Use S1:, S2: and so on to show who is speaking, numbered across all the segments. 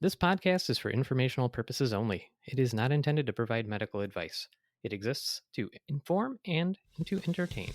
S1: This podcast is for informational purposes only. It is not intended to provide medical advice. It exists to inform and to entertain.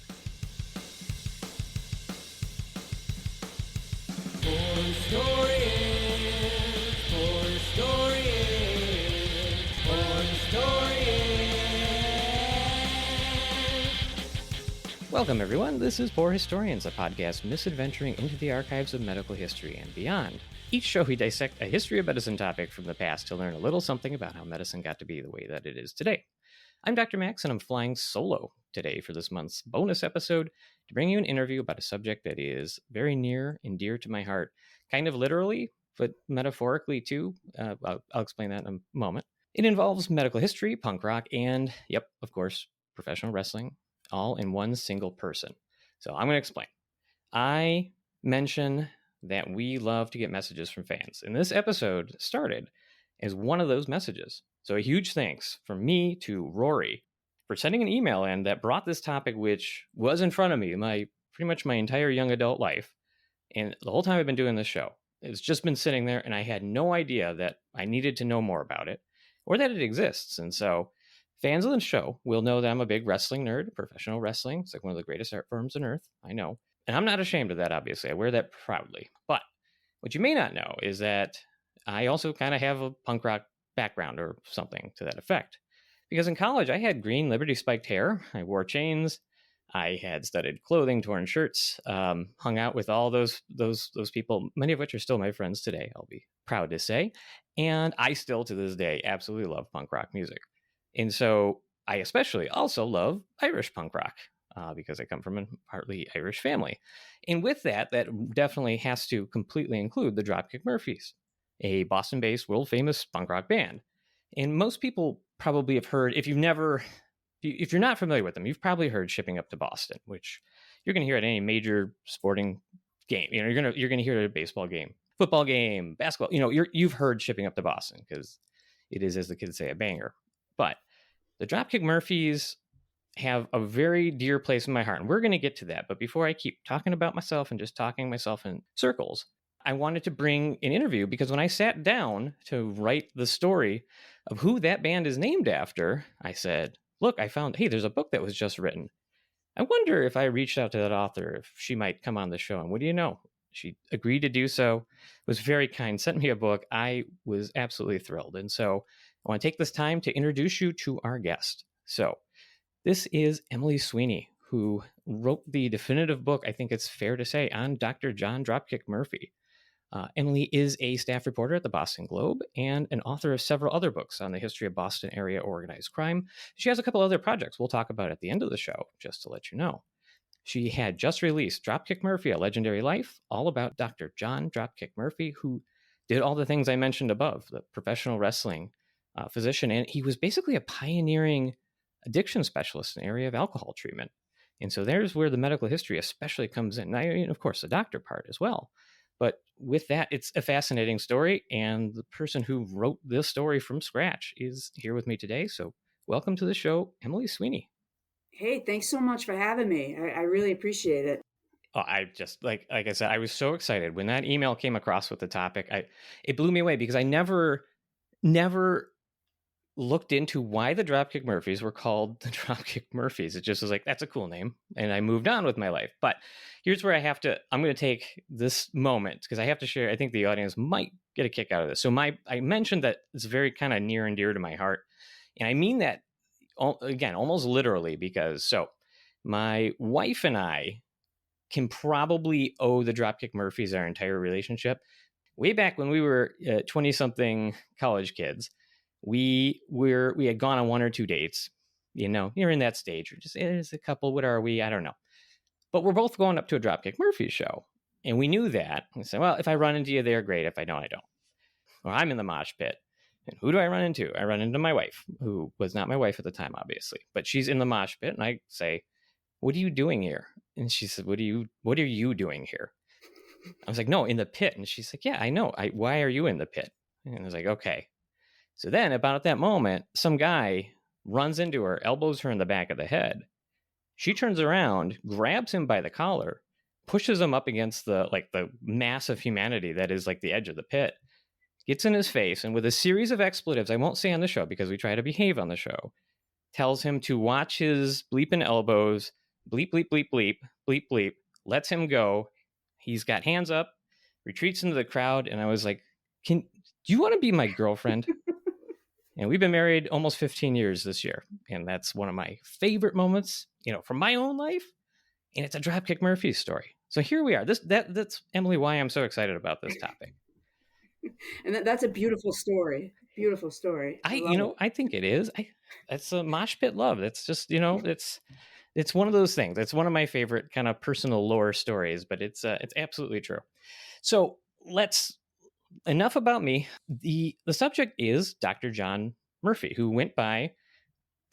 S1: Welcome, everyone. This is Poor Historians, a podcast misadventuring into the archives of medical history and beyond. Each show, we dissect a history of medicine topic from the past to learn a little something about how medicine got to be the way that it is today. I'm Dr. Max, and I'm flying solo today for this month's bonus episode to bring you an interview about a subject that is very near and dear to my heart, kind of literally, but metaphorically too. I'll explain that in a moment. It involves medical history, punk rock, and, yep, of course, professional wrestling, all in one single person. So I'm going to explain. I mention that we love to get messages from fans, and this episode started as one of those messages. So a huge thanks from me to Rory for sending an email in that brought this topic, which was in front of me pretty much my entire young adult life. And the whole time I've been doing this show, it's just been sitting there, and I had no idea that I needed to know more about it or that it exists. And so fans of the show will know that I'm a big wrestling nerd, professional wrestling. It's like one of the greatest art forms on earth. I know. And I'm not ashamed of that, obviously. I wear that proudly. But what you may not know is that I also kind of have a punk rock background or something to that effect. Because in college, I had green Liberty spiked hair. I wore chains. I had studded clothing, torn shirts, hung out with all those people, many of which are still my friends today, I'll be proud to say. And I still, to this day, absolutely love punk rock music. And so I especially also love Irish punk rock because I come from a partly Irish family. And with that, that definitely has to completely include the Dropkick Murphys, a Boston-based, world-famous punk rock band. And most people probably have heard, if you're not familiar with them, you've probably heard Shipping Up to Boston, which you're going to hear at any major sporting game. You know, you're going to hear it at a baseball game, football game, basketball. You know, you've heard Shipping Up to Boston because it is, as the kids say, a banger. But the Dropkick Murphys have a very dear place in my heart, and we're going to get to that. But before I keep talking about myself and just talking myself in circles, I wanted to bring an interview because when I sat down to write the story of who that band is named after, I said, look, I found, hey, there's a book that was just written. I wonder if I reached out to that author, if she might come on the show. And what do you know? She agreed to do so, was very kind, sent me a book. I was absolutely thrilled. And so I want to take this time to introduce you to our guest. So this is Emily Sweeney, who wrote the definitive book, I think it's fair to say, on Dr. John Dropkick Murphy. Emily is a staff reporter at the Boston Globe and an author of several other books on the history of Boston area organized crime. She has a couple other projects we'll talk about at the end of the show, just to let you know. She had just released Dropkick Murphy, A Legendary Life, all about Dr. John Dropkick Murphy, who did all the things I mentioned above, the professional wrestling physician, and he was basically a pioneering addiction specialist in the area of alcohol treatment. And so there's where the medical history especially comes in. And of course, the doctor part as well. But with that, it's a fascinating story, and the person who wrote this story from scratch is here with me today. So welcome to the show, Emily Sweeney.
S2: Hey, thanks so much for having me. I really appreciate it.
S1: Oh, I just, like I said, I was so excited when that email came across with the topic. It blew me away because I never looked into why the Dropkick Murphys were called the Dropkick Murphys. It just was like, that's a cool name. And I moved on with my life. But here's where I'm going to take this moment because I have to share. I think the audience might get a kick out of this. So I mentioned that it's very kind of near and dear to my heart. And I mean that, again, almost literally because my wife and I can probably owe the Dropkick Murphys our entire relationship. Way back when we were 20-something college kids, we had gone on one or two dates. You know, you're in that stage. You're just, as a couple, what are we? I don't know. But we're both going up to a Dropkick Murphy show. And we knew that. We said, well, if I run into you there, great. If I don't, I don't. Or I'm in the mosh pit. And who do I run into? I run into my wife, who was not my wife at the time, obviously. But she's in the mosh pit. And I say, what are you doing here? And she said, what are you doing here? I was like, no, in the pit. And she's like, yeah, I know. Why are you in the pit? And I was like, okay. So then about at that moment, some guy runs into her, elbows her in the back of the head. She turns around, grabs him by the collar, pushes him up against the mass of humanity that is like the edge of the pit, gets in his face, and with a series of expletives I won't say on the show because we try to behave on the show, tells him to watch his bleeping elbows, bleep, bleep, bleep, bleep, bleep, bleep, lets him go. He's got hands up, retreats into the crowd, and I was like, do you want to be my girlfriend? And we've been married almost 15 years this year. And that's one of my favorite moments, from my own life. And it's a Dropkick Murphy story. So here we are. That's Emily, why I'm so excited about this topic.
S2: And that's a beautiful story. Beautiful story. I love it.
S1: I think it is. That's a mosh pit love. That's just, it's one of those things. It's one of my favorite kind of personal lore stories, but it's absolutely true. So enough about me. The subject is Dr. John Murphy, who went by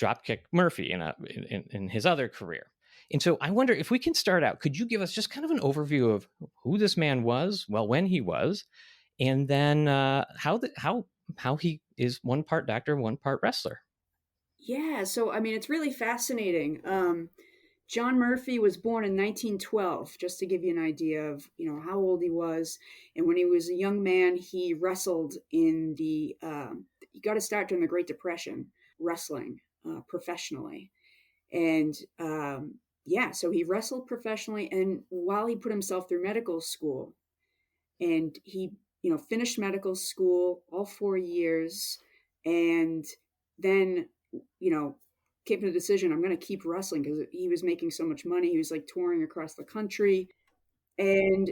S1: Dropkick Murphy in his other career. And so I wonder if we can start out, could you give us just kind of an overview of who this man was, when he was, and then how he is one part doctor, one part wrestler?
S2: Yeah, so I mean, it's really fascinating. John Murphy was born in 1912, just to give you an idea of how old he was. And when he was a young man, he wrestled in the. He got to start during the Great Depression, wrestling professionally, and yeah, so he wrestled professionally. And while he put himself through medical school, and he finished medical school all 4 years, and then came to the decision, I'm going to keep wrestling because he was making so much money. He was like touring across the country. And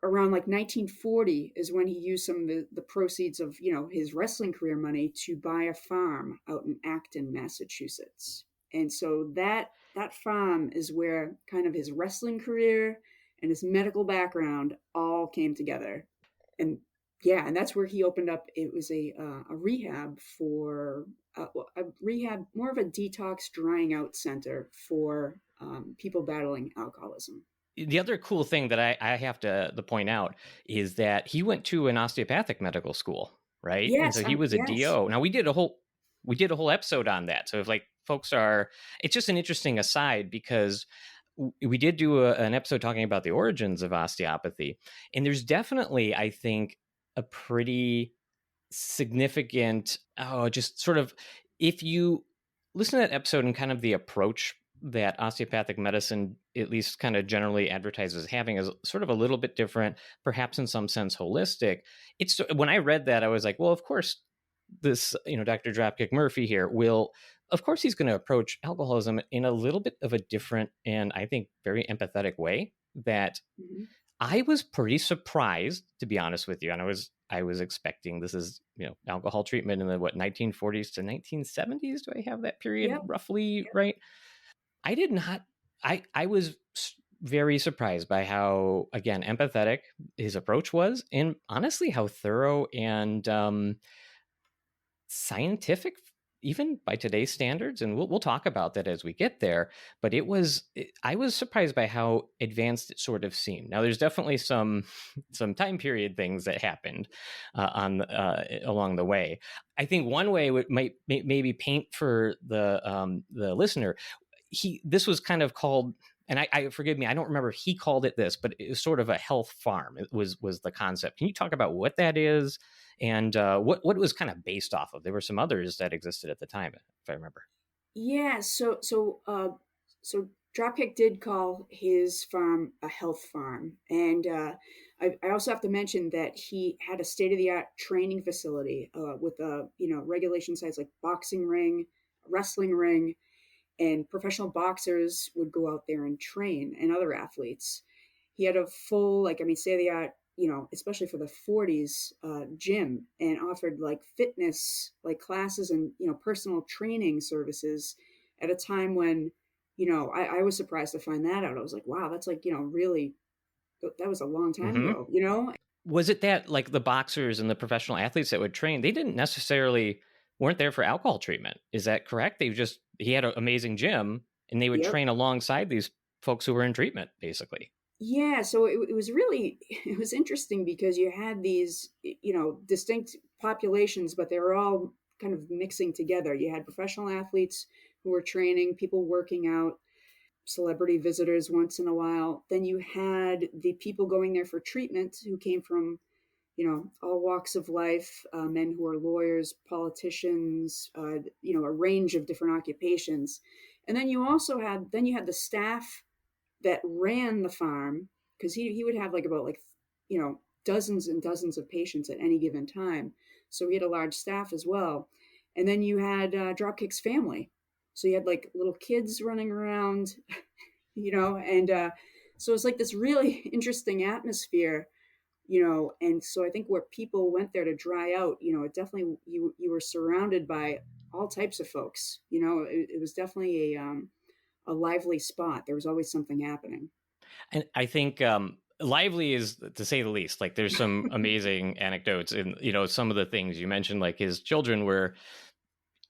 S2: around like 1940 is when he used some of the proceeds of his wrestling career money to buy a farm out in Acton, Massachusetts. And so that farm is where kind of his wrestling career and his medical background all came together. And yeah, and that's where he opened up. It was a rehab for a rehab, more of a detox drying out center for people battling alcoholism.
S1: The other cool thing that I have to point out is that he went to an osteopathic medical school, right? And so he was a
S2: Yes.
S1: DO. Now we did a whole episode on that. So if like folks it's just an interesting aside because we did do an episode talking about the origins of osteopathy, and there's definitely, I think, a pretty significant, just sort of, if you listen to that episode and kind of the approach that osteopathic medicine at least kind of generally advertises having is sort of a little bit different, perhaps in some sense holistic. It's when I read that, I was like, well, of course this, Dr. Dropkick Murphy here of course he's going to approach alcoholism in a little bit of a different and I think very empathetic way that
S2: Mhm.
S1: I was pretty surprised, to be honest with you. And I was expecting, this is, alcohol treatment in the 1940s to 1970s. Do I have that period
S2: Yep.
S1: roughly right? I did not. I was very surprised by how, again, empathetic his approach was, and honestly, how thorough and scientific, even by today's standards. And we'll talk about that as we get there. But I was surprised by how advanced it sort of seemed. Now, there's definitely some time period things that happened along the way. I think one way might maybe paint for the listener. This was kind of called, and I forgive me, I don't remember if he called it this, but it was sort of a health farm. It was the concept. Can you talk about what that is and what it was kind of based off of? There were some others that existed at the time, if I remember.
S2: Yeah. So Dropkick did call his farm a health farm, and I also have to mention that he had a state of the art training facility with regulation sites like boxing ring, wrestling ring, and professional boxers would go out there and train, and other athletes. He had a full, like, I mean, say the art, especially for the 40s, gym, and offered like fitness, like classes and, personal training services at a time when, I was surprised to find that out. I was like, wow, that's like, really, that was a long time
S1: Mm-hmm.
S2: ago.
S1: Was it that like the boxers and the professional athletes that would train, they didn't necessarily weren't there for alcohol treatment? Is that correct? He had an amazing gym and they would
S2: Yep.
S1: train alongside these folks who were in treatment, basically.
S2: Yeah, so it was really it was interesting because you had these distinct populations, but they were all kind of mixing together. You had professional athletes who were training, people working out, celebrity visitors once in a while. Then you had the people going there for treatment who came from all walks of life, men who are lawyers, politicians, a range of different occupations. And then you had the staff that ran the farm, because he would have like about dozens and dozens of patients at any given time. So he had a large staff as well. And then you had Dropkick's family. So you had like little kids running around, and so it's like this really interesting atmosphere, and so I think where people went there to dry out, it definitely, you were surrounded by all types of folks. It was definitely a lively spot. There was always something happening.
S1: And I think lively is, to say the least. Like, there's some amazing anecdotes, and some of the things you mentioned, like his children were,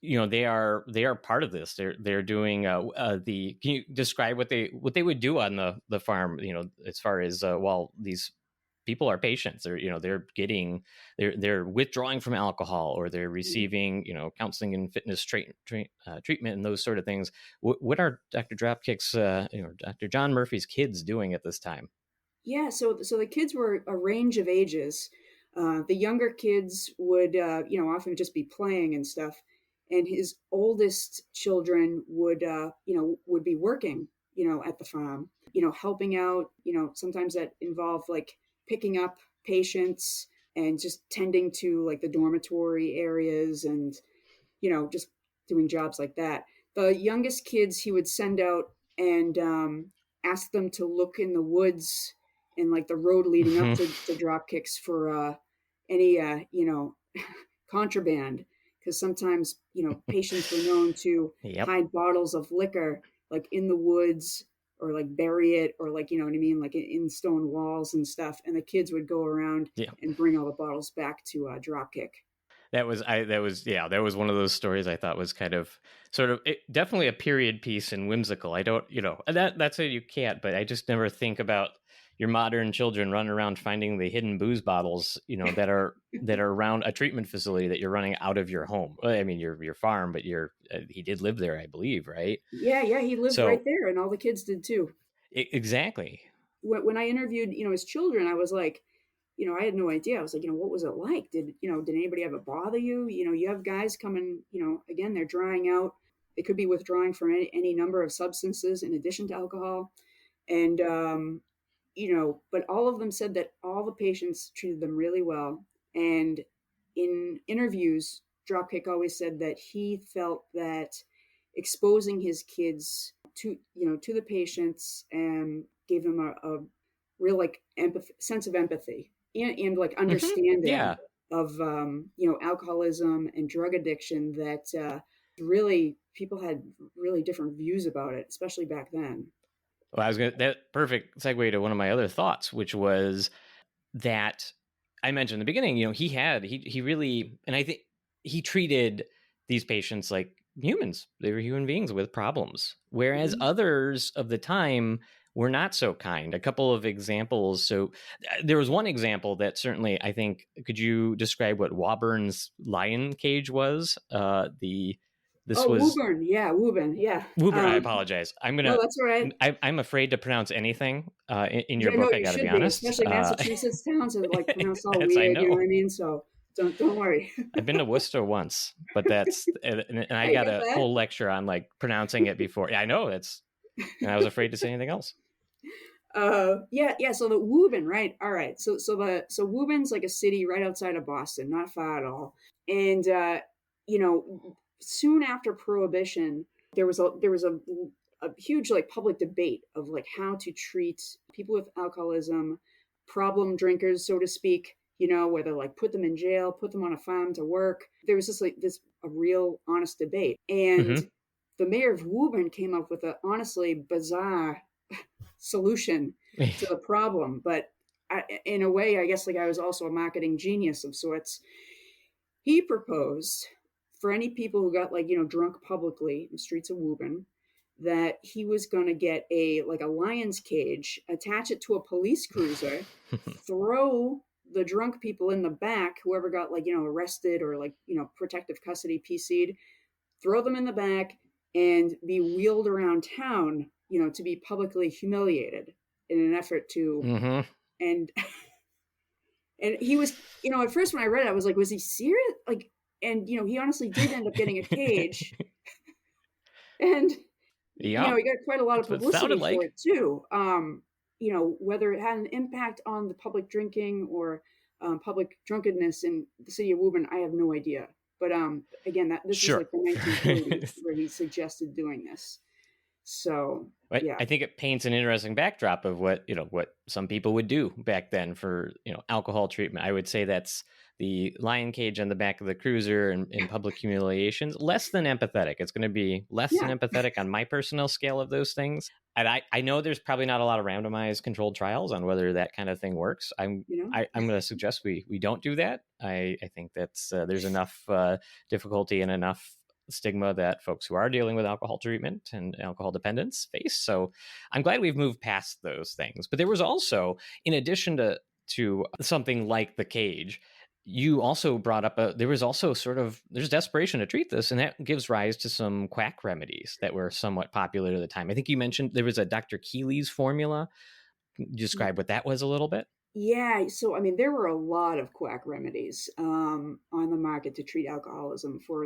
S1: they are part of this. They're doing the. Can you describe what they would do on the farm? As far as while these people are patients, they're withdrawing from alcohol, or they're receiving counseling and fitness treatment and those sort of things. What are Dr. Dropkick's Dr. John Murphy's kids doing at this time?
S2: Yeah, so the kids were a range of ages. The younger kids would often just be playing and stuff, and his oldest children would be working at the farm, helping out. Sometimes that involved like picking up patients and just tending to like the dormitory areas, and just doing jobs like that. The youngest kids he would send out and ask them to look in the woods and like the road leading up to Dropkicks for any contraband, because sometimes patients were known to
S1: Yep.
S2: hide bottles of liquor like in the woods, or like bury it, or like, you know what I mean, like in stone walls and stuff, and the kids would go around
S1: Yeah.
S2: and bring all the bottles back to Dropkick.
S1: That was one of those stories I thought was kind of definitely a period piece and whimsical. I don't, that's it, you can't, but I just never think about your modern children running around finding the hidden booze bottles, that are around a treatment facility that you're running out of your home. I mean, your farm, but he did live there, I believe, right?
S2: Yeah, he lived
S1: So
S2: right there, and all the kids did too.
S1: exactly.
S2: When I interviewed, his children, I was like, I had no idea. I was like, what was it like? Did anybody ever bother you? You have guys coming, again, they're drying out. They could be withdrawing from any number of substances in addition to alcohol. And, but all of them said that all the patients treated them really well. And in interviews, Dropkick always said that he felt that exposing his kids to the patients and gave them a real like sense of empathy, and like understanding
S1: Yeah.
S2: of alcoholism and drug addiction, that really people had really different views about it, especially back then.
S1: Well, that perfect segue to one of my other thoughts, which was that I mentioned in the beginning, he really, and I think he treated these patients like humans. They were human beings with problems, whereas
S2: Mm-hmm.
S1: others of the time were not so kind. A couple of examples. So there was one example that certainly, I think, could you describe what Woburn's lion cage was? This
S2: Oh,
S1: was
S2: Woburn, yeah.
S1: Wooburn. I apologize.
S2: No, that's all right.
S1: I'm afraid to pronounce anything in your
S2: Yeah, no,
S1: book. I
S2: you
S1: got to be
S2: should be,
S1: honest.
S2: especially Massachusetts towns are like pronounced all
S1: I
S2: weird. You know what
S1: know.
S2: I mean? So don't worry.
S1: I've been to Worcester once, but and I
S2: I
S1: got
S2: get
S1: a
S2: that.
S1: whole lecture on like pronouncing it before. Yeah, I know and I was afraid to say anything else.
S2: Yeah. So the Woburn, right? All right. So Woburn's like a city right outside of Boston, not far at all. And soon after Prohibition, there was a huge like public debate of like how to treat people with alcoholism, problem drinkers, so to speak. Whether like put them in jail, put them on a farm to work. There was just like this a real honest debate, and
S1: Mm-hmm.
S2: the mayor of Woburn came up with a honestly bizarre solution to the problem. But in a way, I guess like I was also a marketing genius of sorts. He proposed for any people who got like drunk publicly in the streets of Woburn, that he was going to get a lion's cage, attach it to a police cruiser, throw the drunk people in the back, whoever got like arrested or like protective custody PC'd, throw them in the back, and be wheeled around town, to be publicly humiliated in an effort to
S1: Mm-hmm.
S2: and And he was, at first when I read it, I was like, was he serious? Like, and he honestly did end up getting a cage, and
S1: Yep,
S2: he got quite a lot of
S1: that's what it sounded
S2: publicity for
S1: like.
S2: it too. Whether it had an impact on the public drinking or public drunkenness in the city of Woburn, I have no idea. But again, that this is
S1: Sure.
S2: like the 1930s where he suggested doing this. So
S1: But
S2: yeah,
S1: I think it paints an interesting backdrop of what what some people would do back then for alcohol treatment. I would say that's the lion cage on the back of the cruiser and in public humiliations. Less than empathetic. It's going to be less than
S2: yeah,
S1: empathetic on my personal scale of those things. And I know there's probably not a lot of randomized controlled trials on whether that kind of thing works.
S2: you know,
S1: I'm going to suggest we don't do that. I think that's there's enough difficulty and enough stigma that folks who are dealing with alcohol treatment and alcohol dependence face. So I'm glad we've moved past those things. But there was also, in addition to something like the cage, you also brought up there was also there's desperation to treat this, and that gives rise to some quack remedies that were somewhat popular at the time. I think you mentioned there was a Dr. Keeley's formula. Can you describe what that was a little bit?
S2: yeah. So I mean, there were a lot of quack remedies on the market to treat alcoholism for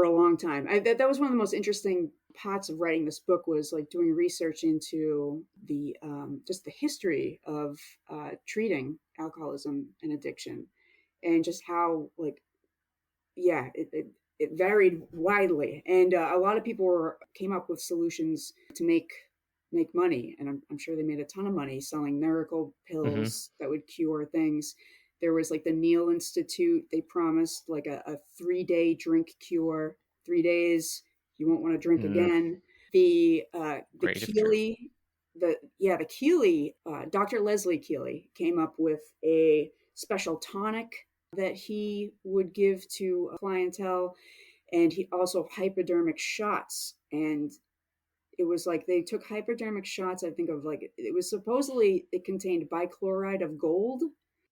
S2: a long time. That was one of the most interesting parts of writing this book was like doing research into the just the history of treating alcoholism and addiction, and just how like yeah it varied widely, and a lot of people came up with solutions to make money, and I'm sure they made a ton of money selling miracle
S1: Mm-hmm.
S2: pills that would cure things. There was like the Neal Institute. They promised like a 3-day drink cure. 3 days, you won't want to drink
S1: Mm,
S2: again. The
S1: great if true.
S2: Keeley, the Keeley, Dr. Leslie Keeley came up with a special tonic that he would give to a clientele, and he also hypodermic shots. And it was like they took hypodermic shots. I think of like it was supposedly it contained bichloride of gold.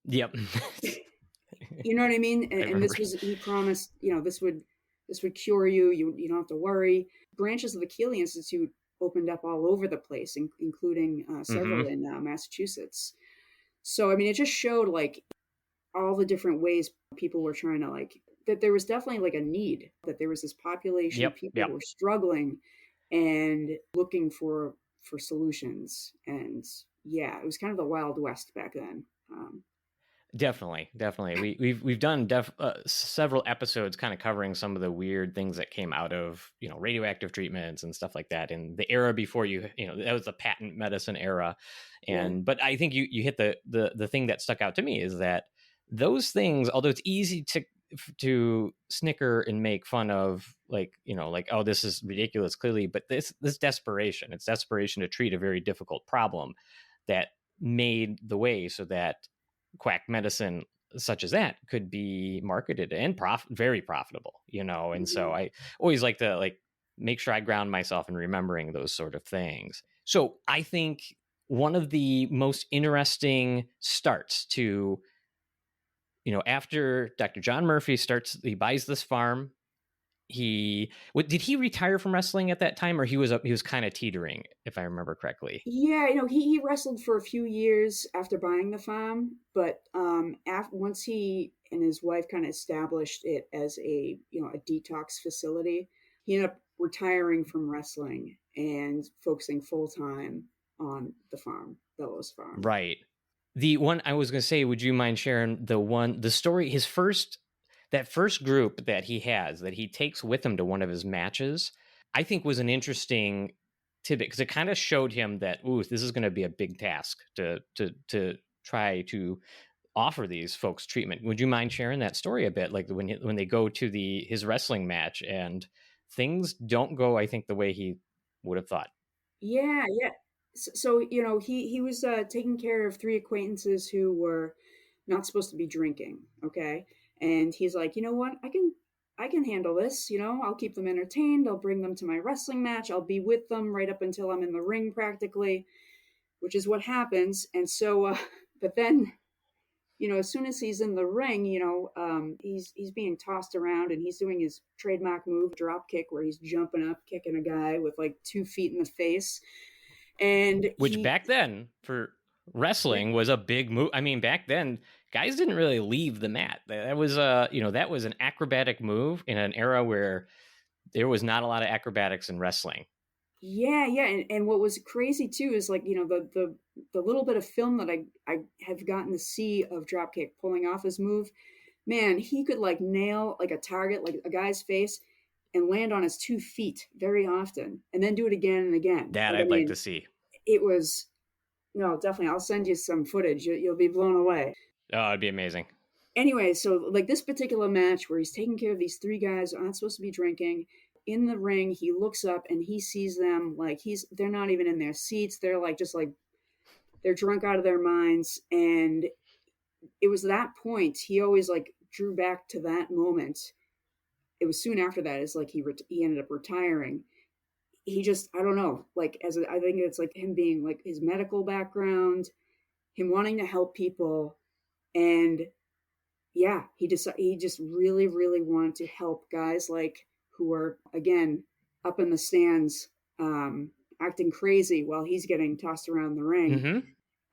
S1: Yep.
S2: You know what I mean?
S1: I
S2: And
S1: remember.
S2: this was he promised. This would cure you. You don't have to worry. Branches of the Keeley Institute opened up all over the place, including several
S1: Mm-hmm.
S2: in Massachusetts. So I mean, it just showed like all the different ways people were trying to like that there was definitely like a need, that there was this population of
S1: Yep.
S2: people who
S1: Yep.
S2: were struggling and looking for solutions. And yeah, it was kind of the Wild West back then.
S1: Definitely, definitely. We've done several episodes kind of covering some of the weird things that came out of radioactive treatments and stuff like that in the era before that was the patent medicine era,
S2: Yeah,
S1: but I think you hit the thing that stuck out to me is that those things, although it's easy to snicker and make fun of, like oh, this is ridiculous clearly, but this desperation, it's desperation to treat a very difficult problem that made the way so that quack medicine such as that could be marketed and very profitable, and so
S2: yeah.
S1: I always like to make sure I ground myself in remembering those sort of things. So I think one of the most interesting starts to, after Dr. John Murphy he buys this farm. Did he retire from wrestling at that time, or he was kind of teetering, if I remember correctly?
S2: Yeah, he wrestled for a few years after buying the farm, but once he and his wife kind of established it as a detox facility, he ended up retiring from wrestling and focusing full time on the farm, Bellows Farm.
S1: Right. The one I was going to say, would you mind sharing the story, that first group that he has, that he takes with him to one of his matches, I think was an interesting tidbit because it kind of showed him that, ooh, this is going to be a big task to try to offer these folks treatment. Would you mind sharing that story a bit? Like when they go to his wrestling match and things don't go, I think, the way he would have thought.
S2: Yeah, yeah. So, he was taking care of three acquaintances who were not supposed to be drinking. Okay, and he's like, you know what, I can handle this. I'll keep them entertained. I'll bring them to my wrestling match. I'll be with them right up until I'm in the ring, practically, which is what happens. And so, but then, as soon as he's in the ring, he's being tossed around, and he's doing his trademark move, drop kick, where he's jumping up, kicking a guy with like 2 feet in the face, and
S1: Which
S2: he
S1: back then, for wrestling was a big move. I mean, back then, guys didn't really leave the mat. That was that was an acrobatic move in an era where there was not a lot of acrobatics in wrestling.
S2: Yeah, yeah, and what was crazy too is like the little bit of film that I have gotten to see of Dropkick pulling off his move. Man, he could like nail like a target, like a guy's face, and land on his 2 feet very often, and then do it again and again.
S1: That
S2: Like I
S1: I'd like
S2: mean,
S1: to see.
S2: it was no, definitely. I'll send you some footage. You'll be blown away.
S1: Oh, it'd be amazing.
S2: Anyway, so like this particular match where he's taking care of these three guys who aren't supposed to be drinking in the ring, he looks up and he sees them like they're not even in their seats. They're like just like they're drunk out of their minds. And it was that point he always like drew back to that moment. It was soon after that is like he ended up retiring. He just I don't know like I think it's like him being like his medical background, him wanting to help people, and yeah, he just really really wanted to help guys like who are again up in the stands, acting crazy while he's getting tossed around the ring.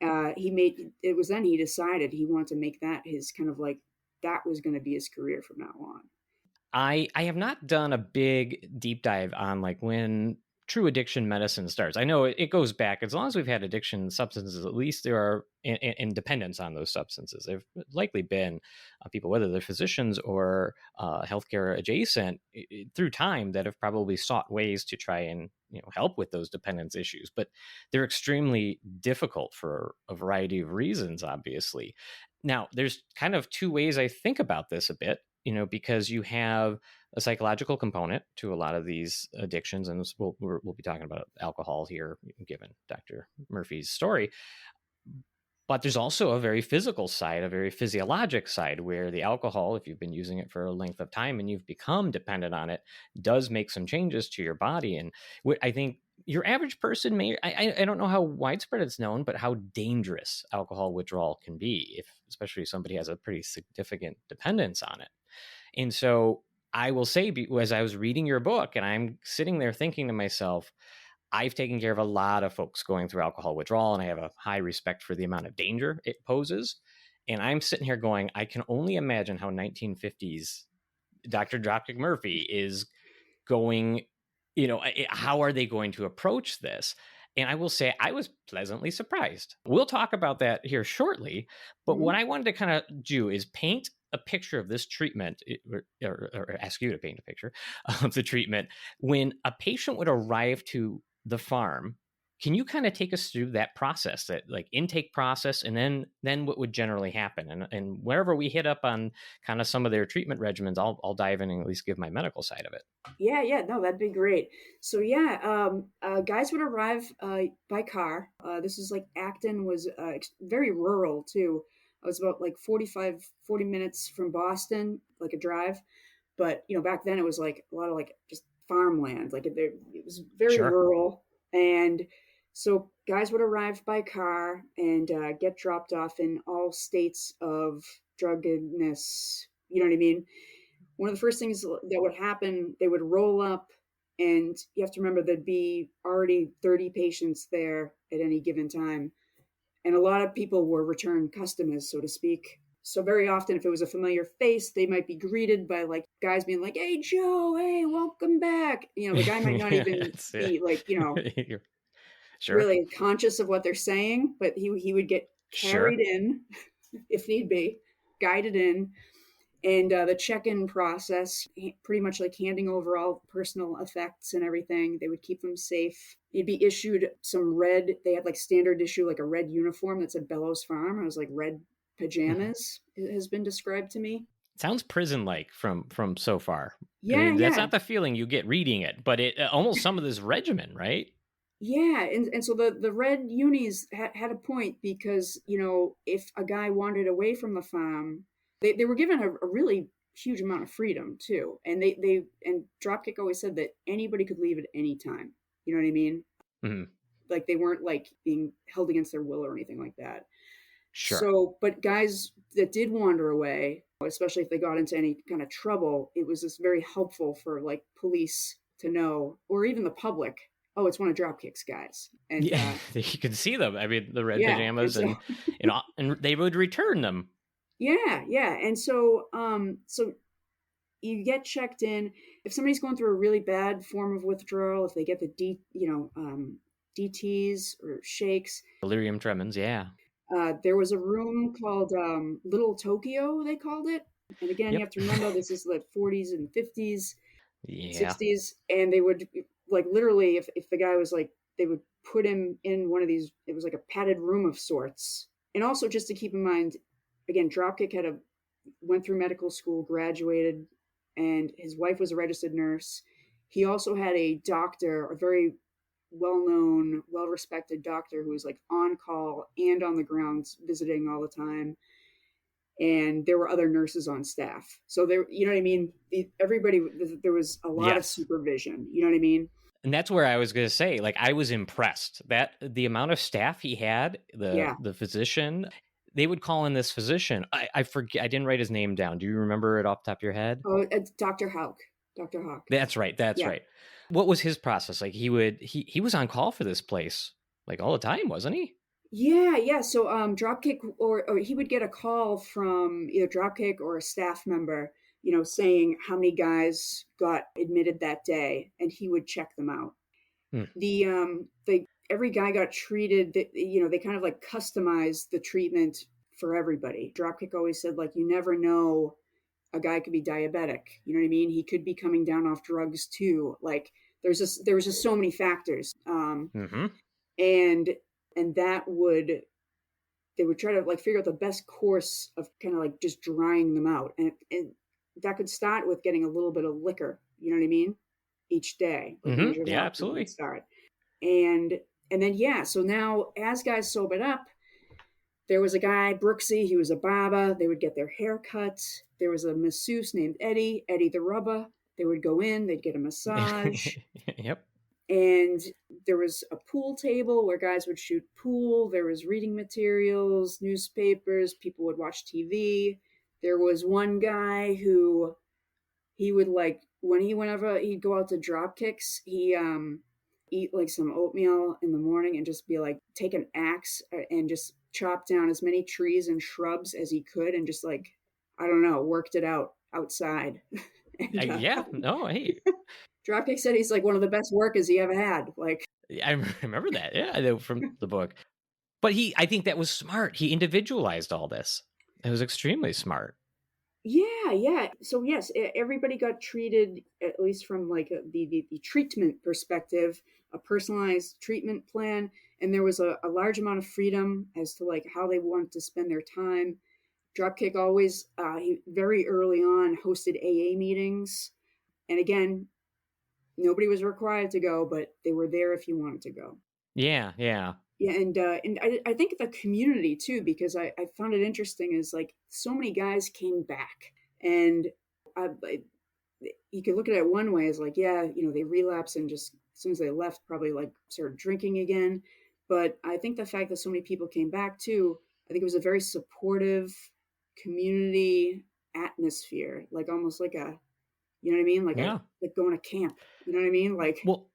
S1: Mm-hmm.
S2: He made it was then he decided he wanted to make that his kind of like that was going to be his career from now on.
S1: I have not done a big deep dive on like when true addiction medicine starts. I know it goes back as long as we've had addiction substances. At least there are in dependence on those substances. They've likely been people, whether they're physicians or healthcare adjacent, through time that have probably sought ways to try and help with those dependence issues. But they're extremely difficult for a variety of reasons. Obviously, now there's kind of two ways I think about this a bit. Because you have a psychological component to a lot of these addictions, and we'll be talking about alcohol here, given Dr. Murphy's story. But there's also a very physical side, a very physiologic side, where the alcohol, if you've been using it for a length of time and you've become dependent on it, does make some changes to your body. And I think your average person I don't know how widespread it's known, but how dangerous alcohol withdrawal can be, if especially somebody has a pretty significant dependence on it. And so I will say, as I was reading your book and I'm sitting there thinking to myself, I've taken care of a lot of folks going through alcohol withdrawal, and I have a high respect for the amount of danger it poses. And I'm sitting here going, I can only imagine how 1950s Dr. Dropkick Murphy is going, how are they going to approach this? And I will say I was pleasantly surprised. We'll talk about that here shortly. But
S2: Mm-hmm.
S1: what I wanted to kind of do is paint a picture of this treatment, or ask you to paint a picture of the treatment when a patient would arrive to the farm. Can you kind of take us through that process, that like intake process, and then what would generally happen? And wherever we hit up on kind of some of their treatment regimens, I'll dive in and at least give my medical side of it.
S2: Yeah, yeah, no, that'd be great. So yeah, guys would arrive by car. This is like Acton was very rural too. I was about like 40 minutes from Boston, like a drive. But back then it was like a lot of like just farmland. Like it was very
S1: Sure.
S2: rural, and so guys would arrive by car and get dropped off in all states of druggedness. You know what I mean? One of the first things that would happen, they would roll up, and you have to remember there'd be already 30 patients there at any given time. And a lot of people were return customers, so to speak. So very often, if it was a familiar face, they might be greeted by like guys being like, "Hey, Joe, hey, welcome back." The guy might not even be like,
S1: Sure.
S2: really conscious of what they're saying, but he would get carried
S1: Sure.
S2: in if need be, guided in. And the check-in process, pretty much like handing over all personal effects and everything. They would keep them safe. You'd be issued some red. They had like standard issue, like a red uniform that said Bellows Farm. It was like red pajamas. It has been described to me.
S1: Sounds prison-like from so far. I
S2: Yeah,
S1: mean, that's
S2: yeah,
S1: not the feeling you get reading it, but it almost some of this regimen, right?
S2: yeah. And so the red unis had a point because if a guy wandered away from the farm, they were given a really huge amount of freedom too. And and Dropkick always said that anybody could leave at any time. You know what I mean?
S1: Mm-hmm.
S2: Like they weren't like being held against their will or anything like that.
S1: Sure.
S2: So, but guys that did wander away, especially if they got into any kind of trouble, it was just very helpful for like police to know, or even the public, oh, it's one of Dropkick's guys. And
S1: Yeah, you can see them. I mean, the red
S2: yeah, and
S1: pajamas,
S2: so
S1: and they would return them.
S2: yeah. And so so you get checked in. If somebody's going through a really bad form of withdrawal, if they get the DTs or shakes,
S1: Delirium tremens, yeah.
S2: there was a room called Little Tokyo, they called it. And again, you
S1: Yep.
S2: have to remember this is the 40s and 50s,
S1: Yeah.
S2: 60s, and they would like literally, if the guy was like, they would put him in one of these. It was like a padded room of sorts. And also, just to keep in mind, again, Dropkick went through medical school, graduated, and his wife was a registered nurse. He also had a doctor, a very well-known, well-respected doctor who was like on call and on the grounds visiting all the time. And there were other nurses on staff. So there, you know what I mean? Everybody, there was a lot of
S1: Yes.
S2: supervision. You know what I mean?
S1: And that's where I was going to say, like, I was impressed that the amount of staff he had,
S2: Yeah.
S1: the physician, they would call in this physician. I forget, I didn't write his name down. Do you remember it off the top of your head?
S2: Oh, Dr. Hawk. Dr. Hawk.
S1: That's right. That's
S2: Yeah.
S1: right. What was his process? Like he was on call for this place like all the time, wasn't he?
S2: Yeah. So Dropkick, or he would get a call from either Dropkick or a staff member, saying how many guys got admitted that day, and he would check them out.
S1: Hmm.
S2: The every guy got treated. They kind of like customized the treatment for everybody. Dropkick always said, like, you never know, a guy could be diabetic. You know what I mean? He could be coming down off drugs too. Like there was just so many factors.
S1: Mm-hmm.
S2: And they would try to like figure out the best course of kind of like just drying them out. And that could start with getting a little bit of liquor. You know what I mean? Each day. Like
S1: Mm-hmm. Yeah, absolutely.
S2: Start. And then, yeah. So now as guys sobered up, there was a guy, Brooksy, he was a barber. They would get their hair cut. There was a masseuse named Eddie the Rubber. They would go in, they'd get a massage.
S1: Yep.
S2: And there was a pool table where guys would shoot pool. There was reading materials, newspapers, people would watch TV. There was one guy who he would like, whenever he'd go out to drop kicks, he eat like some oatmeal in the morning and just be like, take an axe and just chop down as many trees and shrubs as he could and just like, I don't know, worked it out outside. And,
S1: yeah. No, hey.
S2: Dropkick said he's like one of the best workers he ever had. Like,
S1: I remember that. Yeah, I know from the book. But I think that was smart. He individualized all this. It was extremely smart.
S2: Yeah. So yes, everybody got treated, at least from like the treatment perspective, a personalized treatment plan, and there was a large amount of freedom as to like how they wanted to spend their time. Dropkick always, he very early on hosted AA meetings, and again, nobody was required to go, but they were there if you wanted to go.
S1: Yeah.
S2: Yeah, and I think the community too, because I found it interesting is like so many guys came back, and you could look at it one way as like, yeah, they relapse and just as soon as they left, probably like started drinking again. But I think the fact that so many people came back too, I think it was a very supportive community atmosphere, like almost like a, you know what I mean, like like going to camp. You know what I mean, like.
S1: Well,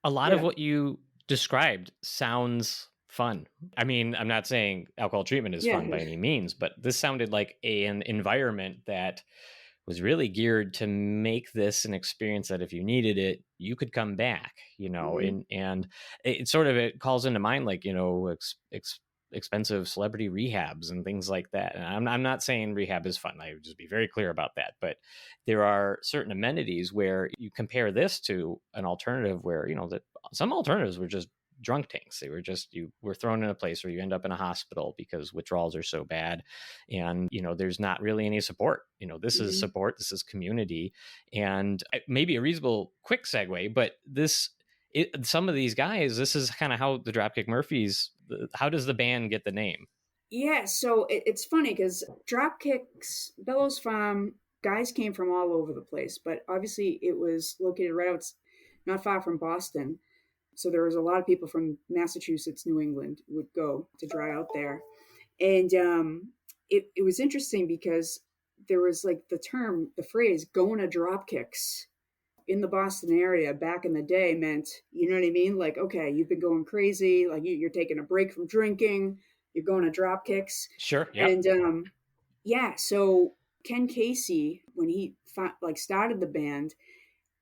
S1: a lot of what you described sounds fun. I mean, I'm not saying alcohol treatment is fun by any means, but this sounded like an environment that was really geared to make this an experience that if you needed it, you could come back,
S2: Mm-hmm.
S1: and it calls into mind, like, expensive celebrity rehabs and things like that. And I'm not saying rehab is fun. I would just be very clear about that. But there are certain amenities where you compare this to an alternative where, that some alternatives were just drunk tanks. They were just, you were thrown in a place where you end up in a hospital because withdrawals are so bad. And, there's not really any support. This is support, this is community. And maybe a reasonable quick segue, but some of these guys, this is kind of how the Dropkick Murphys, how does the band get the name?
S2: Yeah, so it's funny because Dropkick's Bellows Farm guys came from all over the place, but obviously it was located right out, not far from Boston. So there was a lot of people from Massachusetts, New England would go to dry out there. And it was interesting because there was like the phrase going to Dropkicks. in the Boston area back in the day meant, you know what I mean? Like, okay, you've been going crazy, like you're taking a break from drinking, you're going to drop kicks.
S1: Sure. Yep.
S2: And yeah, so Ken Casey, when he like started the band,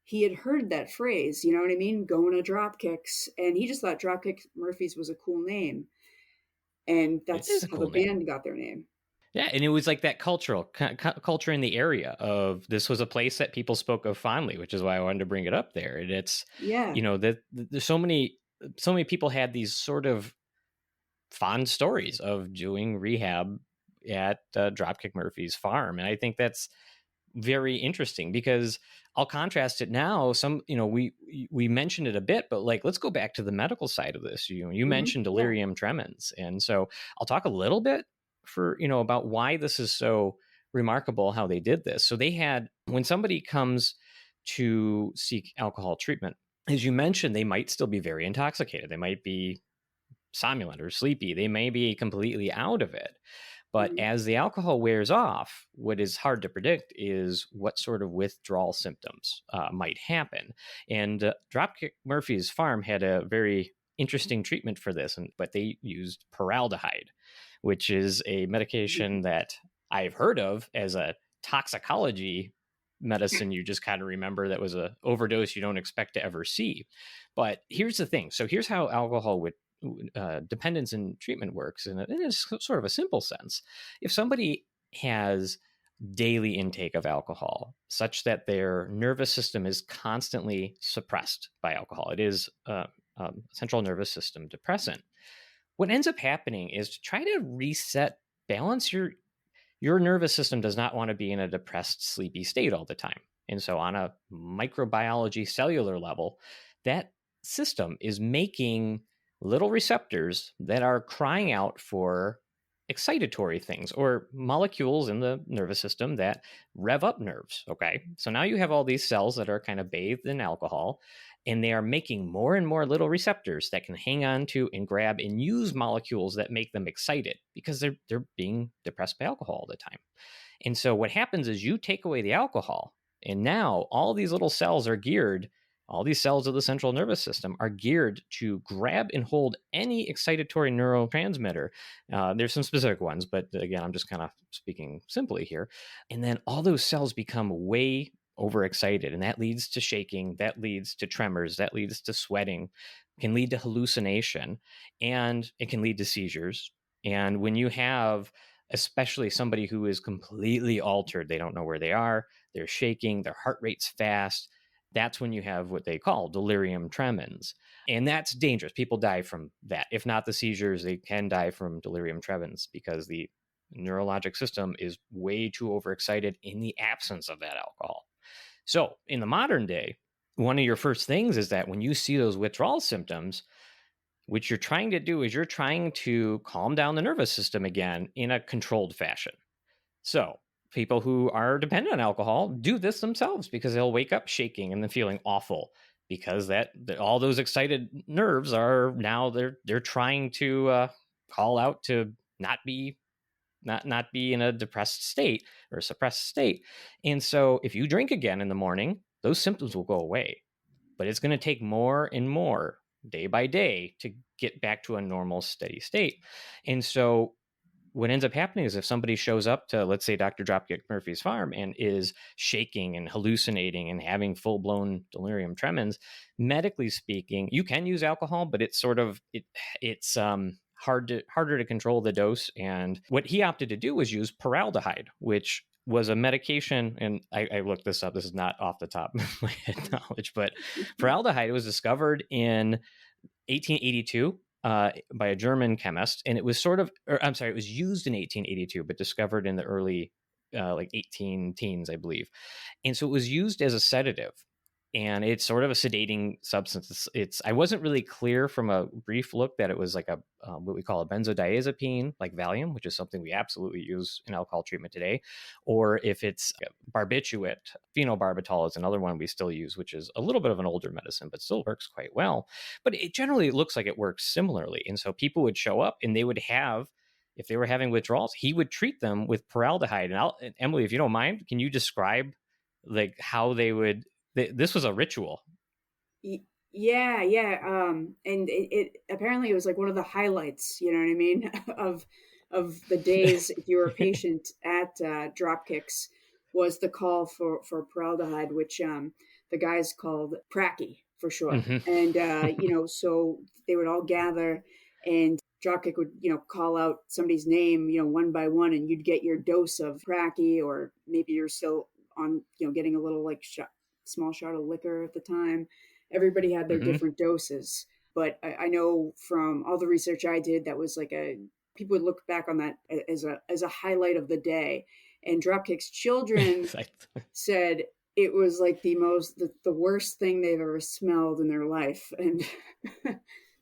S2: he had heard that phrase, you know what I mean? Going to drop kicks. And he just thought Dropkick Murphys was a cool name. And
S1: It is
S2: that's
S1: a
S2: how the
S1: cool name.
S2: band got their name.
S1: Yeah, and it was like that culture in the area of this was a place that people spoke of fondly, which is why I wanted to bring it up there. And it's,
S2: Yeah.
S1: that there's so many people had these sort of fond stories of doing rehab at Dropkick Murphy's farm, and I think that's very interesting because I'll contrast it now. We mentioned it a bit, but like, let's go back to the medical side of this. You mentioned
S2: Yeah.
S1: delirium tremens. And so I'll talk a little bit about why this is so remarkable, how they did this. So they had, when somebody comes to seek alcohol treatment, as you mentioned, they might still be very intoxicated. They might be somnolent or sleepy. They may be completely out of it. But
S2: Mhm.
S1: as the alcohol wears off, what is hard to predict is what sort of withdrawal symptoms might happen. And Dropkick Murphy's farm had a very interesting treatment for this, but they used paraldehyde, which is a medication that I've heard of as a toxicology medicine. You just kind of remember that was a overdose you don't expect to ever see. But here's the thing. So here's how alcohol would dependence in treatment works in a sort of a simple sense. If somebody has daily intake of alcohol such that their nervous system is constantly suppressed by alcohol, it is a central nervous system depressant. What ends up happening is to try to reset balance. Your nervous system does not want to be in a depressed, sleepy state all the time. And so on a microbiology cellular level, that system is making little receptors that are crying out for excitatory things or molecules in the nervous system that rev up nerves. Okay. So now you have all these cells that are kind of bathed in alcohol, and they are making more and more little receptors that can hang on to and grab and use molecules that make them excited because they're being depressed by alcohol all the time. And so what happens is you take away the alcohol, and now all these little cells are geared, all these cells of the central nervous system are geared to grab and hold any excitatory neurotransmitter. There's some specific ones, but again, I'm just kind of speaking simply here. And then all those cells become way overexcited, and that leads to shaking, that leads to tremors, that leads to sweating, can lead to hallucination, and it can lead to seizures. And when you have especially somebody who is completely altered, they don't know where they are, they're shaking, their heart rate's fast, that's when you have what they call delirium tremens. And that's dangerous. People die from that. If not the seizures, they can die from delirium tremens because the neurologic system is way too overexcited in the absence of that alcohol. So in the modern day, one of your first things is that when you see those withdrawal symptoms, what you're trying to do is you're trying to calm down the nervous system again in a controlled fashion. So people who are dependent on alcohol do this themselves because they'll wake up shaking and then feeling awful because that all those excited nerves are now they're trying to call out to not be in a depressed state or a suppressed state. And so if you drink again in the morning, those symptoms will go away. But it's going to take more and more day by day to get back to a normal, steady state. And so what ends up happening is if somebody shows up to, let's say, Dr. Dropkick Murphy's farm and is shaking and hallucinating and having full-blown delirium tremens, medically speaking, you can use alcohol, but it's sort of it's harder to control the dose. And what he opted to do was use paraldehyde, which was a medication, and I looked this up. This is not off the top of my head knowledge, but paraldehyde was discovered in 1882 by a German chemist, and it was it was used in 1882, but discovered in the early like 18 teens, I believe. And so it was used as a sedative, and it's sort of a sedating substance. I wasn't really clear from a brief look that it was like a what we call a benzodiazepine, like Valium, which is something we absolutely use in alcohol treatment today, or if it's barbiturate. Phenobarbital is another one we still use, which is a little bit of an older medicine, but still works quite well. But it generally looks like it works similarly. And so people would show up and they would have, if they were having withdrawals, he would treat them with paraldehyde. And Emily, if you don't mind, can you describe like how they would this was a ritual.
S2: Yeah, yeah. And it apparently it was like one of the highlights, you know what I mean, of the days if you were a patient at Dropkicks was the call for formaldehyde, which the guys called pracky for short.
S1: Hmm.
S2: And so they would all gather, and Dropkick would call out somebody's name one by one, and you'd get your dose of pracky, or maybe you're still on getting a little like small shot of liquor at the time. Everybody had their
S1: Hmm.
S2: different doses. But I know from all the research I did, that was like people would look back on that as a highlight of the day. And Dropkick's children said it was like the worst thing they've ever smelled in their life. And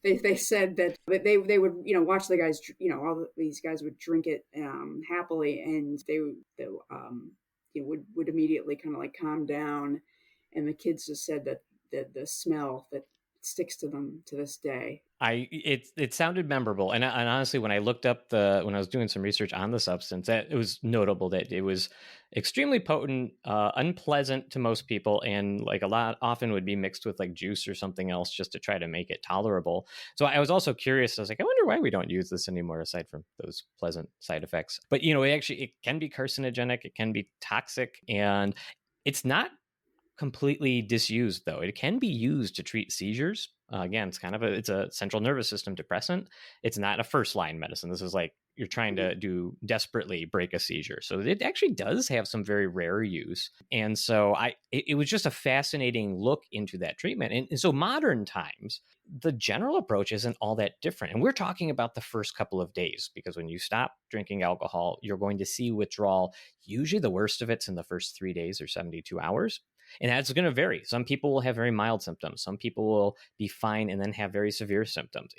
S2: they said that they would watch the guys, all these guys would drink it happily, and they would immediately kind of like calm down. And the kids just said that the smell that sticks to them to this day.
S1: It sounded memorable, and honestly, when I looked up when I was doing some research on the substance, that it was notable that it was extremely potent, unpleasant to most people, and like a lot often would be mixed with like juice or something else just to try to make it tolerable. So I was also curious. I was like, I wonder why we don't use this anymore, aside from those pleasant side effects. But it can be carcinogenic, it can be toxic, and it's not completely disused, though. It can be used to treat seizures. Again, it's a central nervous system depressant. It's not a first line medicine. This is like you're trying to desperately break a seizure. So it actually does have some very rare use. And so it was just a fascinating look into that treatment. And so modern times, the general approach isn't all that different. And we're talking about the first couple of days, because when you stop drinking alcohol, you're going to see withdrawal. Usually the worst of it's in the first 3 days or 72 hours. And that's going to vary. Some people will have very mild symptoms. Some people will be fine and then have very severe symptoms.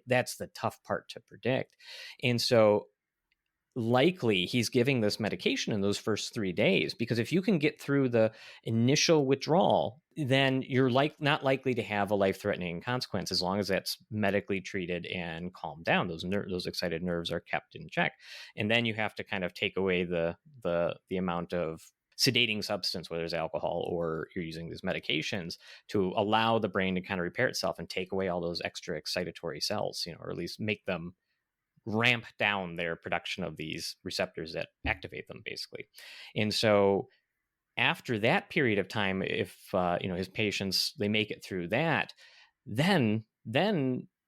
S1: That's the tough part to predict. And so likely he's giving this medication in those first 3 days, because if you can get through the initial withdrawal, then you're not likely to have a life-threatening consequence, as long as that's medically treated and calmed down. Those excited nerves are kept in check. And then you have to kind of take away the amount of sedating substance, whether it's alcohol or you're using these medications, to allow the brain to kind of repair itself and take away all those extra excitatory cells, or at least make them ramp down their production of these receptors that activate them, basically. And so after that period of time, if his patients, they make it through that, then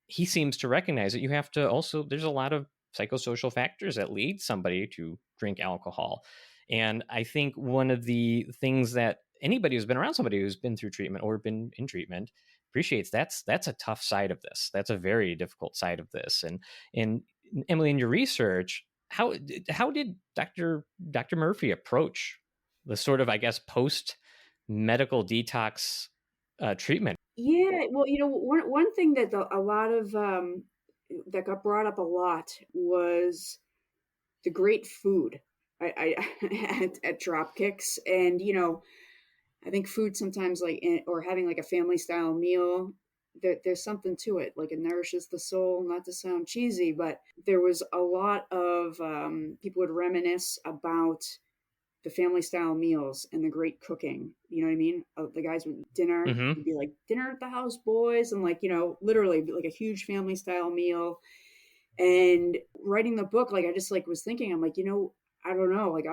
S1: he seems to recognize that you have to also, there's a lot of psychosocial factors that lead somebody to drink alcohol. And I think one of the things that anybody who's been around somebody who's been through treatment or been in treatment appreciates, that's a tough side of this. That's a very difficult side of this. And Emily, in your research, how did Dr. Murphy approach the sort of, I guess, post medical detox treatment?
S2: Yeah, well, one thing that a lot of that got brought up a lot was the great food at Dropkicks. And I think food sometimes, like or having like a family style meal, there's something to it. Like, it nourishes the soul. Not to sound cheesy, but there was a lot of people would reminisce about the family style meals and the great cooking. You know what I mean? The guys would dinner
S1: Mm-hmm.
S2: would be like, dinner at the house, boys, and like literally like a huge family style meal. And writing the book, like I just like was thinking, I'm like, I don't know, like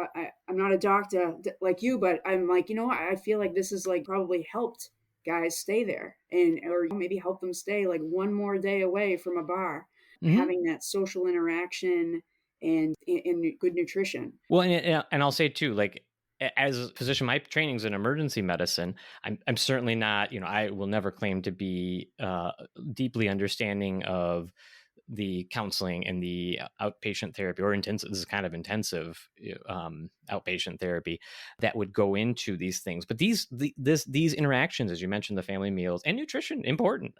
S2: I'm not a doctor like you, but I'm like, I feel like this is like probably helped guys stay there, and or maybe help them stay like one more day away from a bar,
S1: Mm-hmm.
S2: having that social interaction and good nutrition.
S1: Well, and I'll say too, like, as a physician, my training's in emergency medicine. I'm certainly not, I will never claim to be deeply understanding of the counseling and the outpatient therapy, or intensive. This is kind of intensive outpatient therapy that would go into these things. But these interactions, as you mentioned, the family meals and nutrition, important.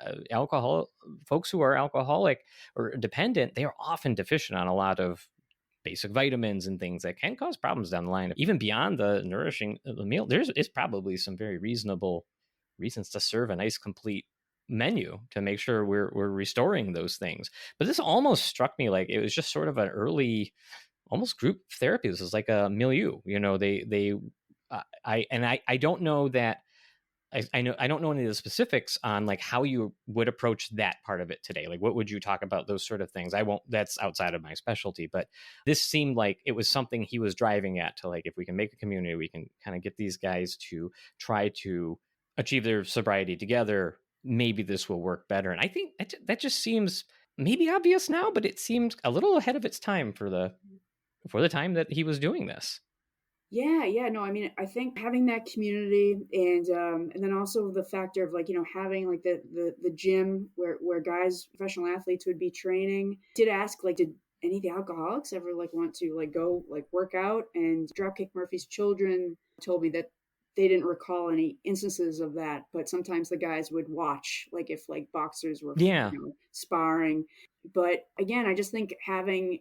S1: Folks who are alcoholic or dependent, they are often deficient on a lot of basic vitamins and things that can cause problems down the line. Even beyond the nourishing the meal, is probably some very reasonable reasons to serve a nice complete menu to make sure we're restoring those things. But this almost struck me like it was just sort of an early, almost group therapy. This is like a milieu. I don't know that I know I don't know any of the specifics on like how you would approach that part of it today. Like, what would you talk about those sort of things? I won't. That's outside of my specialty. But this seemed like it was something he was driving at to like, if we can make a community, we can kind of get these guys to try to achieve their sobriety together. Maybe this will work better. And I think that just seems maybe obvious now, but it seems a little ahead of its time for the time that he was doing this.
S2: Yeah, no, I mean, I think having that community and then also the factor of like, having like the gym where guys, professional athletes would be training. Did ask like, did any of the alcoholics ever like want to like go like work out? And Dropkick Murphy's children told me that they didn't recall any instances of that, but sometimes the guys would watch, like if like boxers were,
S1: Yeah.
S2: sparring. But again, I just think having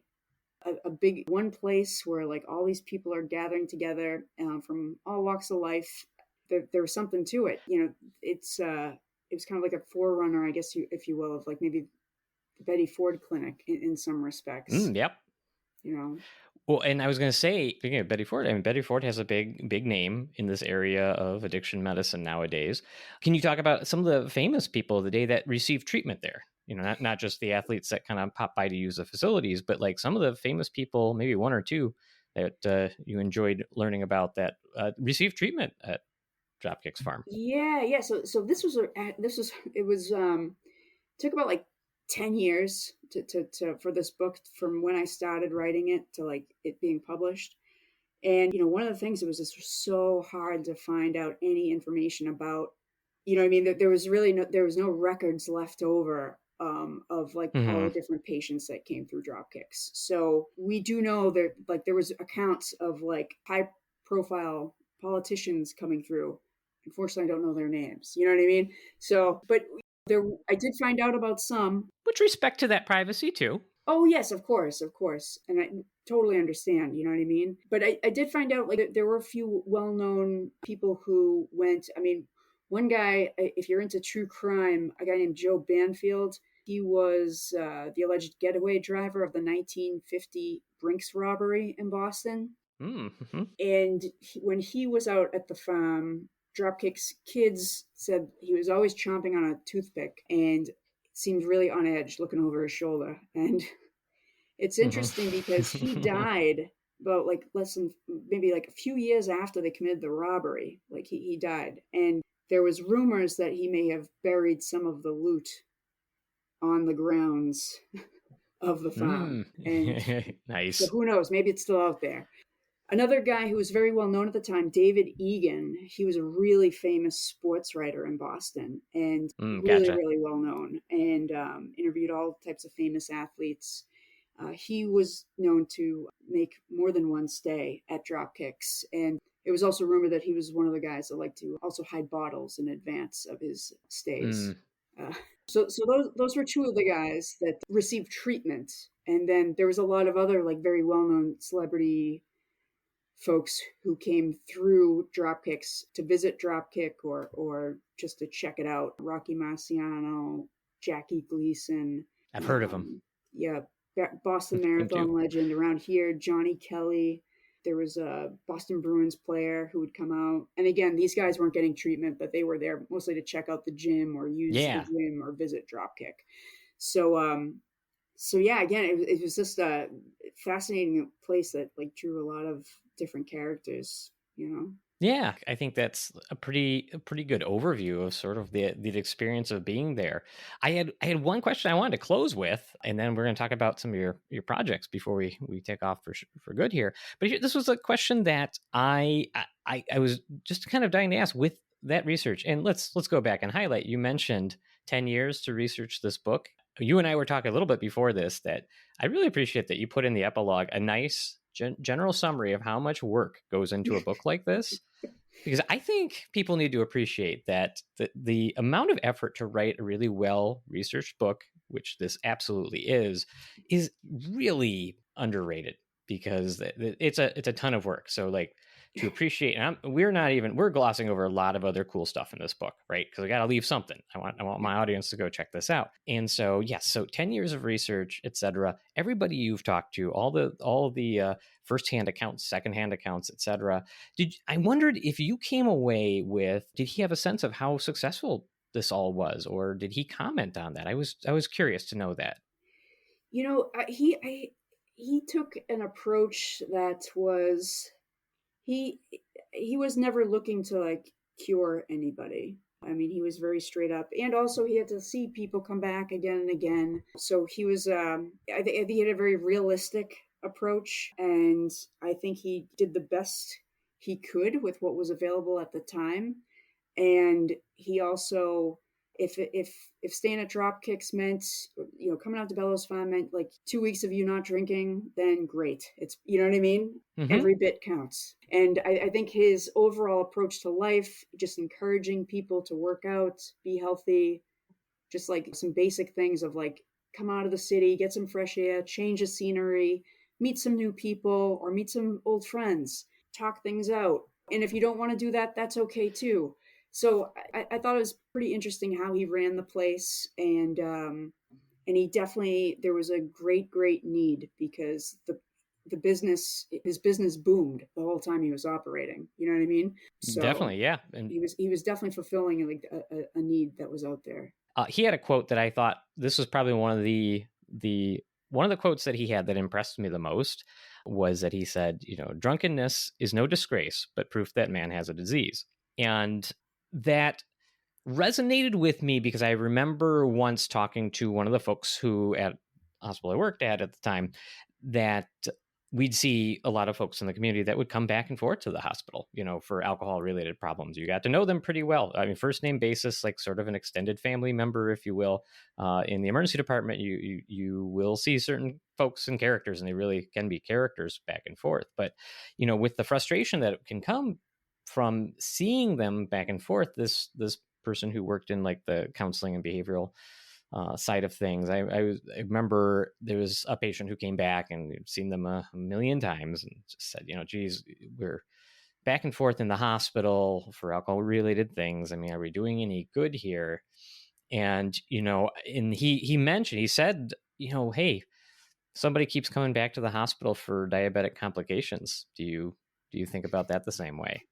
S2: a big one place where like all these people are gathering together from all walks of life. There was something to it. It was kind of like a forerunner, I guess, if you will, of like maybe the Betty Ford Clinic in some respects.
S1: Yep.
S2: You know.
S1: Well, and I was going to say, speaking of Betty Ford, I mean, Betty Ford has a big name in this area of addiction medicine nowadays. Can you talk about some of the famous people of the day that received treatment there? Not just the athletes that kind of pop by to use the facilities, but like some of the famous people, maybe one or two that you enjoyed learning about that received treatment at Dropkick's farm.
S2: Yeah. So it was took about like 10 years to for this book from when I started writing it to like it being published. And one of the things, it was just so hard to find out any information about, what I mean, there was no records left over of like all the different patients that came through Dropkicks. So we do know that like there was accounts of like high profile politicians coming through. Unfortunately, I don't know their names. You know what I mean? So, but I did find out about some.
S1: With respect to that privacy too.
S2: Oh yes, of course, and I totally understand. You know what I mean? But I did find out like there were a few well-known people who went. I mean, one guy, if you're into true crime, a guy named Joe Banfield. He was the alleged getaway driver of the 1950 Brinks robbery in Boston.
S1: Mm-hmm.
S2: And when he was out at the farm, Dropkick's kids said he was always chomping on a toothpick and seemed really on edge, looking over his shoulder. And it's interesting because he died about like less than maybe like a few years after they committed the robbery. Like he died. And there was rumors that he may have buried some of the loot on the grounds of the farm. And
S1: nice.
S2: So who knows? Maybe it's still out there. Another guy who was very well known at the time, David Egan, he was a really famous sports writer in Boston and really well known, and interviewed all types of famous athletes. He was known to make more than one stay at Dropkicks, and it was also rumored that he was one of the guys that liked to also hide bottles in advance of his stays. So those were two of the guys that received treatment, and then there was a lot of other like very well known celebrity folks who came through Dropkicks to visit Dropkick or just to check it out. Rocky Marciano, Jackie Gleason.
S1: I've heard of him.
S2: Yeah, Boston Marathon legend around here, Johnny Kelly. There was a Boston Bruins player who would come out. And again, these guys weren't getting treatment, but they were there mostly to check out the gym or use the gym or visit Dropkick. So yeah, again, it was just a fascinating place that like drew a lot of different characters,
S1: Yeah, I think that's a pretty good overview of sort of the experience of being there. I had one question I wanted to close with, and then we're going to talk about some of your projects before we take off for good here. But this was a question that I was just kind of dying to ask with that research. And let's go back and highlight. You mentioned 10 years to research this book. You and I were talking a little bit before this that I really appreciate that you put in the epilogue a nice general summary of how much work goes into a book like this, because I think people need to appreciate that the amount of effort to write a really well researched book, which this absolutely is really underrated, because it's a ton of work. So like to appreciate. And we're glossing over a lot of other cool stuff in this book, right? Because I got to leave something. I want my audience to go check this out. And so, yes, so 10 years of research, etc. Everybody you've talked to, all the firsthand accounts, secondhand accounts, etc. I wondered if you came away with, did he have a sense of how successful this all was, or did he comment on that? I was curious to know that.
S2: He took an approach that was he he was never looking to like cure anybody. I mean, he was very straight up, and also he had to see people come back again and again. So he was, I think he had a very realistic approach, and I think he did the best he could with what was available at the time. And he also, if staying at Dropkicks meant, coming out to Bellows Farm meant like 2 weeks of you not drinking, then great. It's, you know what I mean?
S1: Mm-hmm.
S2: Every bit counts. And I think his overall approach to life, just encouraging people to work out, be healthy, just like some basic things of like, come out of the city, get some fresh air, change the scenery, meet some new people or meet some old friends, talk things out. And if you don't want to do that, that's okay too. So I thought it was pretty interesting how he ran the place, and he definitely, there was a great need because his business boomed the whole time he was operating. You know what I mean? So
S1: Definitely, yeah. And
S2: he was definitely fulfilling like a need that was out there.
S1: He had a quote that I thought this was probably one of the quotes that he had that impressed me the most was that he said, drunkenness is no disgrace, but proof that man has a disease. And that resonated with me because I remember once talking to one of the folks who at the hospital I worked at the time, that we'd see a lot of folks in the community that would come back and forth to the hospital, for alcohol related problems. You got to know them pretty well. I mean, first name basis, like sort of an extended family member, if you will. In the emergency department, you will see certain folks and characters, and they really can be characters back and forth. But, with the frustration that can come from seeing them back and forth, this person who worked in like the counseling and behavioral side of things, I remember there was a patient who came back and we'd seen them a million times and just said, geez, we're back and forth in the hospital for alcohol related things. I mean, are we doing any good here? And, and he said, hey, somebody keeps coming back to the hospital for diabetic complications. Do you think about that the same way?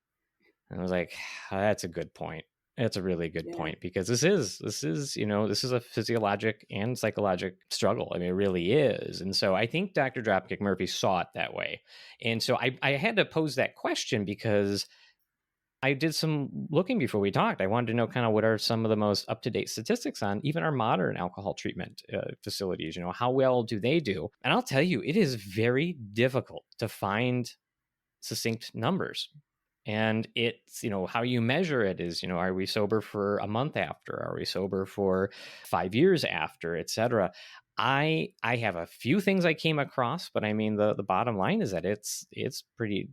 S1: And I was like, that's a good point. It's a really good point, because this is a physiologic and psychologic struggle. I mean, it really is. And so I think Dr. Dropkick Murphy saw it that way. And so I had to pose that question because I did some looking before we talked. I wanted to know kind of what are some of the most up-to-date statistics on even our modern alcohol treatment facilities. How well do they do? And I'll tell you, it is very difficult to find succinct numbers. And it's, how you measure it is, are we sober for a month after? Are we sober for 5 years after, et cetera? I have a few things I came across, but I mean, the bottom line is that it's pretty,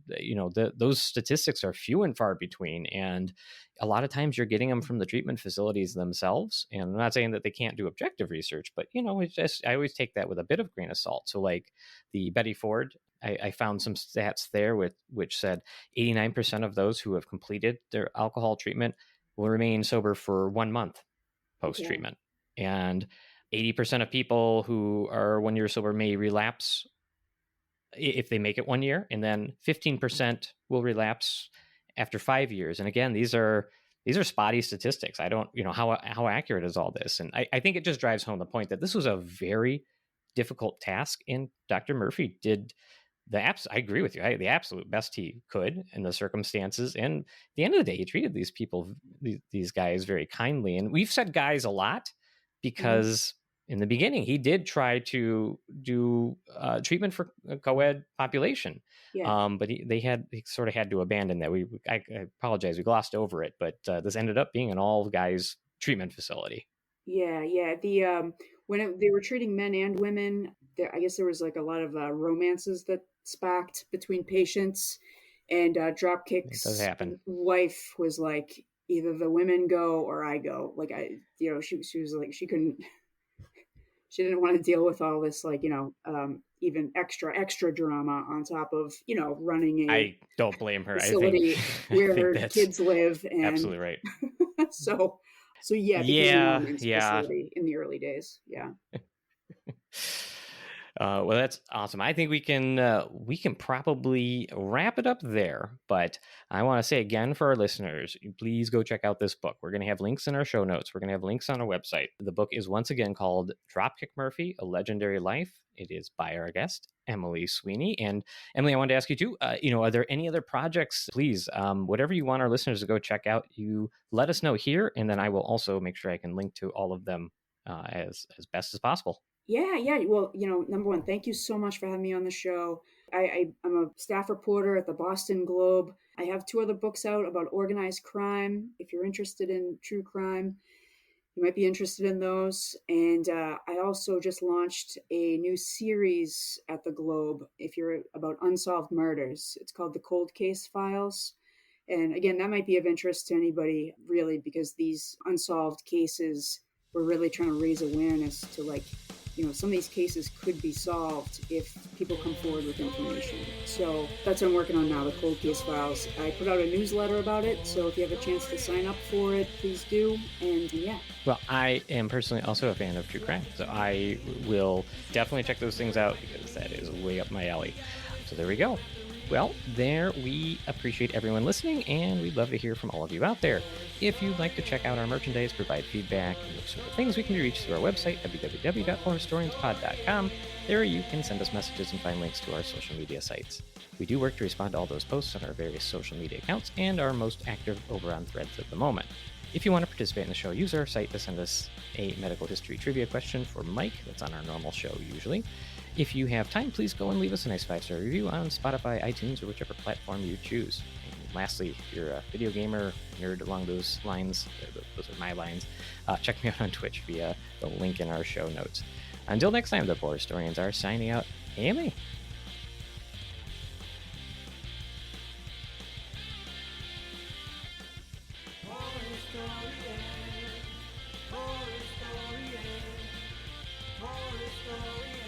S1: those statistics are few and far between. And a lot of times you're getting them from the treatment facilities themselves. And I'm not saying that they can't do objective research, but, it's just, I always take that with a bit of grain of salt. So like the Betty Ford, I found some stats there which said 89% of those who have completed their alcohol treatment will remain sober for 1 month post-treatment. Yeah. And 80% of people who are 1 year sober may relapse if they make it 1 year, and then 15% will relapse after 5 years. And again, these are spotty statistics. I don't, how accurate is all this? And I think it just drives home the point that this was a very difficult task, and Dr. Murphy did I agree with you. The absolute best he could in the circumstances. And at the end of the day, he treated these people, these guys, very kindly. And we've said guys a lot because in the beginning, he did try to do treatment for a co-ed population. Yeah. But he sort of had to abandon that. I apologize, we glossed over it, but this ended up being an all guys treatment facility.
S2: Yeah. They were treating men and women, I guess there was like a lot of romances that sparked between patients, and Dropkick's wife was like, either the women go or I go. Like she was like, she didn't want to deal with all this, like, even extra drama on top of, running a
S1: I don't blame her.
S2: facility
S1: I
S2: where
S1: think
S2: her
S1: that's
S2: kids live. And
S1: absolutely right.
S2: so yeah, it became a
S1: Yeah,
S2: women's
S1: yeah.
S2: facility in the early days. Yeah.
S1: Well, that's awesome. I think we can probably wrap it up there. But I want to say again for our listeners, please go check out this book. We're going to have links in our show notes. We're going to have links on our website. The book is once again called Dropkick Murphy: A Legendary Life. It is by our guest Emily Sweeney. And Emily, I wanted to ask you too. Are there any other projects? Please, whatever you want our listeners to go check out, you let us know here, and then I will also make sure I can link to all of them as best as possible.
S2: Yeah, yeah. Well, number one, thank you so much for having me on the show. I'm a staff reporter at the Boston Globe. I have 2 other books out about organized crime. If you're interested in true crime, you might be interested in those. And I also just launched a new series at the Globe. If you're about unsolved murders, it's called the Cold Case Files. And again, that might be of interest to anybody, really, because these unsolved cases, we're really trying to raise awareness to, like, some of these cases could be solved if people come forward with information. So that's what I'm working on now, the Cold Case Files. I put out a newsletter about it, so if you have a chance to sign up for it, please do. And yeah.
S1: Well, I am personally also a fan of true crime, so I will definitely check those things out because that is way up my alley. So there we go. Well, there we appreciate everyone listening, and we'd love to hear from all of you out there. If you'd like to check out our merchandise, provide feedback, and those sort of things, we can be reached through our website, www.forhistorianspod.com. There you can send us messages and find links to our social media sites. We do work to respond to all those posts on our various social media accounts and are most active over on Threads at the moment. If you want to participate in the show, use our site to send us a medical history trivia question for Mike. That's on our normal show usually. If you have time, please go and leave us a nice 5-star review on Spotify, iTunes, or whichever platform you choose. And lastly, if you're a video gamer, nerd along those lines, those are my lines, check me out on Twitch via the link in our show notes. Until next time, the Poor Historians are signing out. Amy.
S3: Poor historian, poor historian.